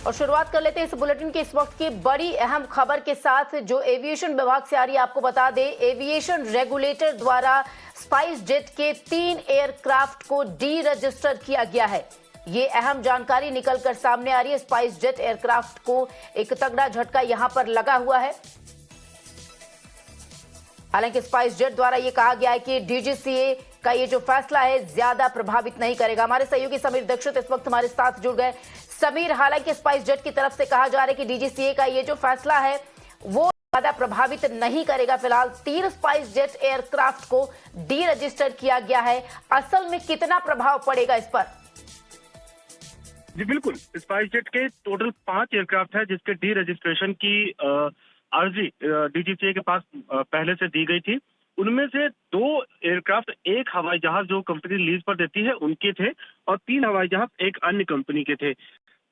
और शुरुआत कर लेते हैं इस बुलेटिन की इस वक्त की बड़ी अहम खबर के साथ जो एविएशन विभाग से आ रही है। आपको बता दें, एविएशन रेगुलेटर द्वारा स्पाइस जेट के 3 एयरक्राफ्ट को डी रजिस्टर किया गया है। ये अहम जानकारी निकलकर सामने आ रही है। स्पाइस जेट एयरक्राफ्ट को एक तगड़ा झटका यहां पर लगा हुआ है। हालांकि स्पाइस जेट द्वारा यह कहा गया है कि डीजीसीए का ये जो फैसला है ज्यादा प्रभावित नहीं करेगा। हमारे सहयोगी समीर दीक्षित इस वक्त हमारे साथ जुड़ गए। समीर, हालांकि स्पाइस जेट की तरफ से कहा जा रहा है कि डीजीसीए का ये जो फैसला है वो ज्यादा प्रभावित नहीं करेगा। फिलहाल 3 स्पाइस जेट एयरक्राफ्ट को डी रजिस्टर किया गया है। असल में कितना प्रभाव पड़ेगा इस पर? जी बिल्कुल, स्पाइस जेट के टोटल 5 एयरक्राफ्ट है जिसके डी रजिस्ट्रेशन की अर्जी डीजीसीए के पास पहले से दी गई थी। उनमें से 2 एयरक्राफ्ट एक हवाई जहाज जो कंपनी लीज पर देती है उनके थे और 3 हवाई जहाज एक अन्य कंपनी के थे।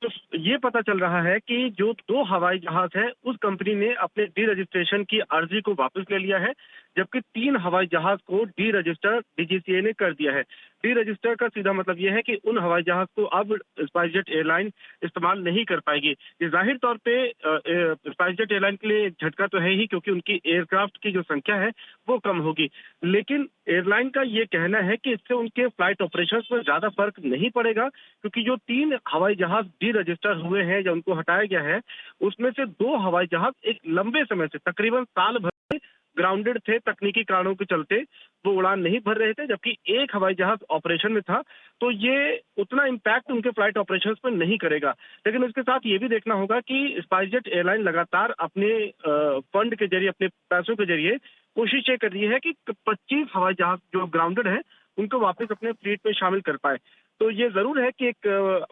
तो ये पता चल रहा है कि जो 2 हवाई जहाज है उस कंपनी ने अपने डी रजिस्ट्रेशन की अर्जी को वापस ले लिया है, जबकि 3 हवाई जहाज को डी रजिस्टर डीजीसीए ने कर दिया है। डी रजिस्टर का सीधा मतलब यह है कि उन हवाई जहाज को अब स्पाइस जेट एयरलाइन इस्तेमाल नहीं कर पाएगी। ये जाहिर तौर पे स्पाइस जेट एयरलाइन के लिए झटका तो है ही, क्योंकि उनकी एयरक्राफ्ट की जो संख्या है वो कम होगी। लेकिन एयरलाइन का ये कहना है कि इससे उनके फ्लाइट ऑपरेशंस में ज्यादा फर्क नहीं पड़ेगा, क्योंकि जो 3 हवाई जहाज डी रजिस्टर हुए हैं या उनको हटाया गया है, उसमें से 2 हवाई जहाज एक लंबे समय से तकरीबन साल भर ग्राउंडेड थे। तकनीकी कारणों के चलते वो उड़ान नहीं भर रहे थे, जबकि एक हवाई जहाज ऑपरेशन में था। तो ये उतना इम्पैक्ट उनके फ्लाइट ऑपरेशंस पर नहीं करेगा। लेकिन उसके साथ ये भी देखना होगा कि स्पाइस जेट एयरलाइन लगातार अपने फंड के जरिए, अपने पैसों के जरिए कोशिश ये कर रही है कि 25 हवाई जहाज जो ग्राउंडेड है उनको वापस अपने फ्लीट में शामिल कर पाए। तो ये जरूर है कि एक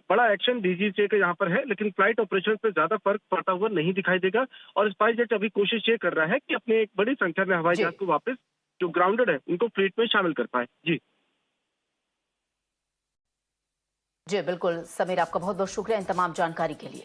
बड़ा एक्शन डीजीसीए का यहाँ पर है, लेकिन फ्लाइट ऑपरेशन पे ज्यादा फर्क पड़ता हुआ नहीं दिखाई देगा। और स्पाइस जेट अभी कोशिश ये कर रहा है कि अपने एक बड़ी संख्या में हवाई जी जहाज को वापस जो ग्राउंडेड है उनको फ्लीट में शामिल कर पाए। जी जी बिल्कुल समीर, आपका बहुत बहुत शुक्रिया इन तमाम जानकारी के लिए।